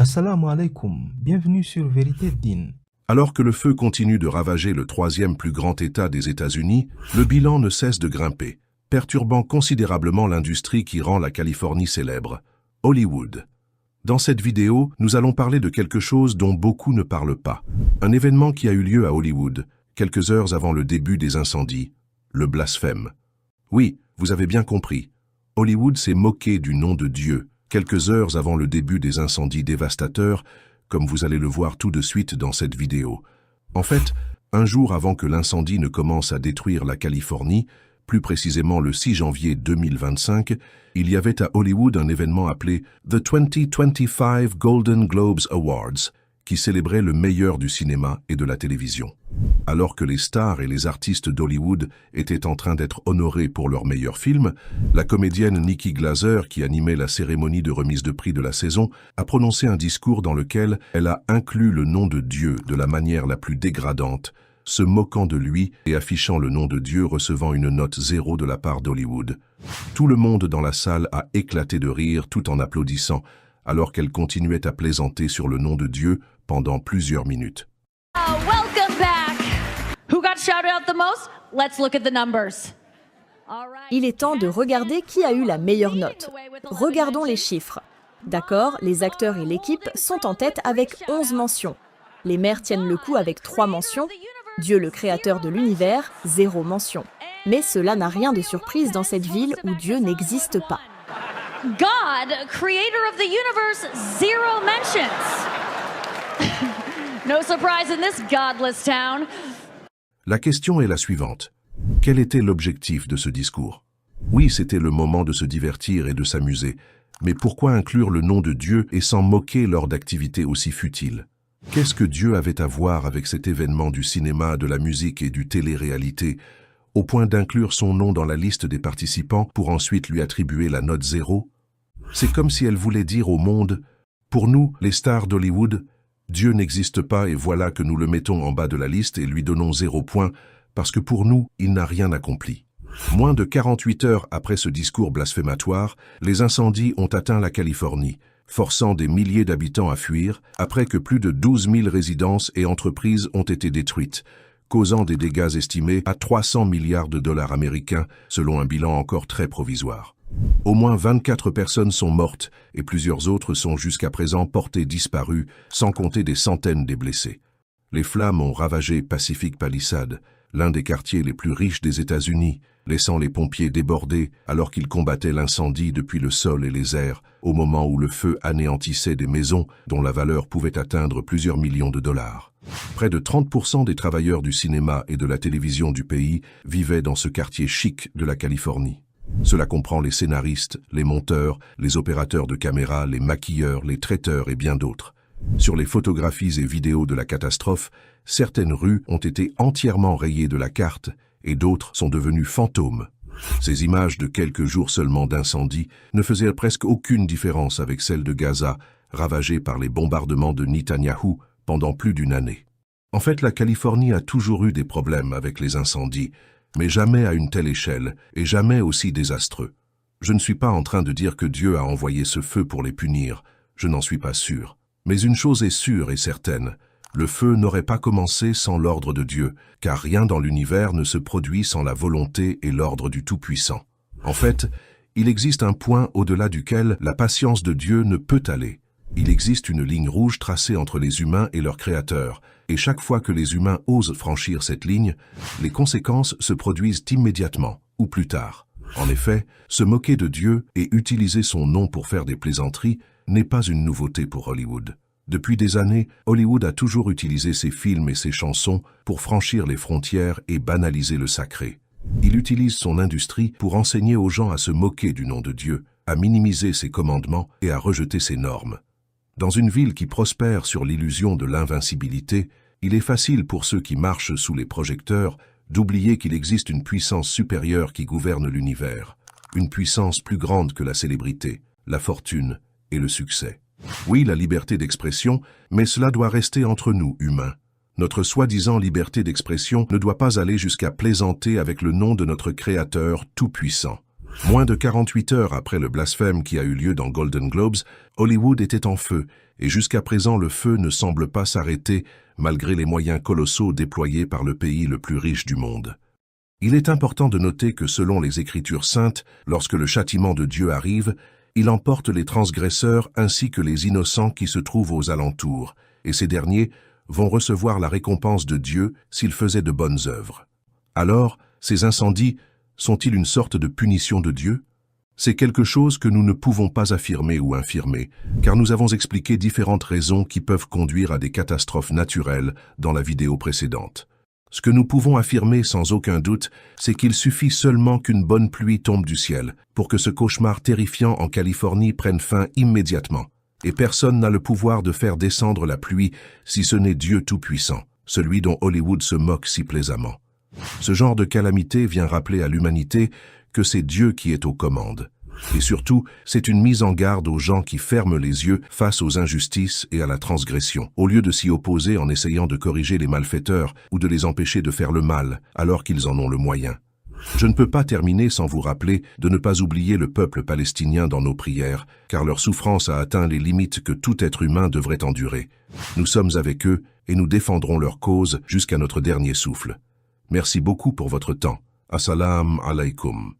Assalamu alaikum, bienvenue sur Vérité Din. Alors que le feu continue de ravager le troisième plus grand État des États-Unis, le bilan ne cesse de grimper, perturbant considérablement l'industrie qui rend la Californie célèbre, Hollywood. Dans cette vidéo, nous allons parler de quelque chose dont beaucoup ne parlent pas. Un événement qui a eu lieu à Hollywood, quelques heures avant le début des incendies, le blasphème. Oui, vous avez bien compris. Hollywood s'est moqué du nom de Dieu, quelques heures avant le début des incendies dévastateurs, comme vous allez le voir tout de suite dans cette vidéo. En fait, un jour avant que l'incendie ne commence à détruire la Californie, plus précisément le 6 janvier 2025, il y avait à Hollywood un événement appelé The 2025 Golden Globes Awards, qui célébrait le meilleur du cinéma et de la télévision. Alors que les stars et les artistes d'Hollywood étaient en train d'être honorés pour leurs meilleurs films, la comédienne Nikki Glaser, qui animait la cérémonie de remise de prix de la saison, a prononcé un discours dans lequel elle a inclus le nom de Dieu de la manière la plus dégradante, se moquant de lui et affichant le nom de Dieu recevant une note 0 de la part d'Hollywood. Tout le monde dans la salle a éclaté de rire tout en applaudissant, alors qu'elle continuait à plaisanter sur le nom de Dieu pendant plusieurs minutes. Welcome back. Who got shouted out the most? Let's look at the numbers. Il est temps de regarder qui a eu la meilleure note. Regardons les chiffres. D'accord, les acteurs et l'équipe sont en tête avec 11 mentions. Les mères tiennent le coup avec 3 mentions. Dieu le créateur de l'univers, 0 mention. Mais cela n'a rien de surprise dans cette ville où Dieu n'existe pas. God, creator of the universe, 0 mentions. No surprise in this godless town. La question est la suivante. Quel était l'objectif de ce discours? Oui, c'était le moment de se divertir et de s'amuser, mais pourquoi inclure le nom de Dieu et s'en moquer lors d'activités aussi futiles? Qu'est-ce que Dieu avait à voir avec cet événement du cinéma, de la musique et du télé-réalité, au point d'inclure son nom dans la liste des participants pour ensuite lui attribuer la note 0? C'est comme si elle voulait dire au monde, pour nous, les stars d'Hollywood, Dieu n'existe pas et voilà que nous le mettons en bas de la liste et lui donnons 0 point, parce que pour nous, il n'a rien accompli. Moins de 48 heures après ce discours blasphématoire, les incendies ont atteint la Californie, forçant des milliers d'habitants à fuir, après que plus de 12 000 résidences et entreprises ont été détruites, causant des dégâts estimés à 300 milliards de dollars américains, selon un bilan encore très provisoire. Au moins 24 personnes sont mortes et plusieurs autres sont jusqu'à présent portées disparues, sans compter des centaines des blessés. Les flammes ont ravagé Pacific Palisades, l'un des quartiers les plus riches des États-Unis, laissant les pompiers débordés alors qu'ils combattaient l'incendie depuis le sol et les airs, au moment où le feu anéantissait des maisons dont la valeur pouvait atteindre plusieurs millions de dollars. Près de 30% des travailleurs du cinéma et de la télévision du pays vivaient dans ce quartier chic de la Californie. Cela comprend les scénaristes, les monteurs, les opérateurs de caméra, les maquilleurs, les traiteurs et bien d'autres. Sur les photographies et vidéos de la catastrophe, certaines rues ont été entièrement rayées de la carte et d'autres sont devenues fantômes. Ces images de quelques jours seulement d'incendie ne faisaient presque aucune différence avec celles de Gaza, ravagée par les bombardements de Netanyahou pendant plus d'une année. En fait, la Californie a toujours eu des problèmes avec les incendies, mais jamais à une telle échelle et jamais aussi désastreux. Je ne suis pas en train de dire que Dieu a envoyé ce feu pour les punir, je n'en suis pas sûr. Mais une chose est sûre et certaine, le feu n'aurait pas commencé sans l'ordre de Dieu, car rien dans l'univers ne se produit sans la volonté et l'ordre du Tout-Puissant. En fait, il existe un point au-delà duquel la patience de Dieu ne peut aller. Il existe une ligne rouge tracée entre les humains et leur Créateur, et chaque fois que les humains osent franchir cette ligne, les conséquences se produisent immédiatement, ou plus tard. En effet, se moquer de Dieu et utiliser son nom pour faire des plaisanteries n'est pas une nouveauté pour Hollywood. Depuis des années, Hollywood a toujours utilisé ses films et ses chansons pour franchir les frontières et banaliser le sacré. Il utilise son industrie pour enseigner aux gens à se moquer du nom de Dieu, à minimiser ses commandements et à rejeter ses normes. Dans une ville qui prospère sur l'illusion de l'invincibilité, il est facile pour ceux qui marchent sous les projecteurs d'oublier qu'il existe une puissance supérieure qui gouverne l'univers, une puissance plus grande que la célébrité, la fortune et le succès. Oui, la liberté d'expression, mais cela doit rester entre nous, humains. Notre soi-disant liberté d'expression ne doit pas aller jusqu'à plaisanter avec le nom de notre Créateur tout-puissant. Moins de 48 heures après le blasphème qui a eu lieu dans Golden Globes, Hollywood était en feu, et jusqu'à présent le feu ne semble pas s'arrêter malgré les moyens colossaux déployés par le pays le plus riche du monde. Il est important de noter que selon les Écritures saintes, lorsque le châtiment de Dieu arrive, il emporte les transgresseurs ainsi que les innocents qui se trouvent aux alentours, et ces derniers vont recevoir la récompense de Dieu s'ils faisaient de bonnes œuvres. Alors, ces incendies sont-ils une sorte de punition de Dieu? C'est quelque chose que nous ne pouvons pas affirmer ou infirmer, car nous avons expliqué différentes raisons qui peuvent conduire à des catastrophes naturelles dans la vidéo précédente. Ce que nous pouvons affirmer sans aucun doute, c'est qu'il suffit seulement qu'une bonne pluie tombe du ciel pour que ce cauchemar terrifiant en Californie prenne fin immédiatement. Et personne n'a le pouvoir de faire descendre la pluie si ce n'est Dieu Tout-Puissant, celui dont Hollywood se moque si plaisamment. Ce genre de calamité vient rappeler à l'humanité que c'est Dieu qui est aux commandes. Et surtout, c'est une mise en garde aux gens qui ferment les yeux face aux injustices et à la transgression, au lieu de s'y opposer en essayant de corriger les malfaiteurs ou de les empêcher de faire le mal, alors qu'ils en ont le moyen. Je ne peux pas terminer sans vous rappeler de ne pas oublier le peuple palestinien dans nos prières, car leur souffrance a atteint les limites que tout être humain devrait endurer. Nous sommes avec eux et nous défendrons leur cause jusqu'à notre dernier souffle. Merci beaucoup pour votre temps. Assalamu alaikum.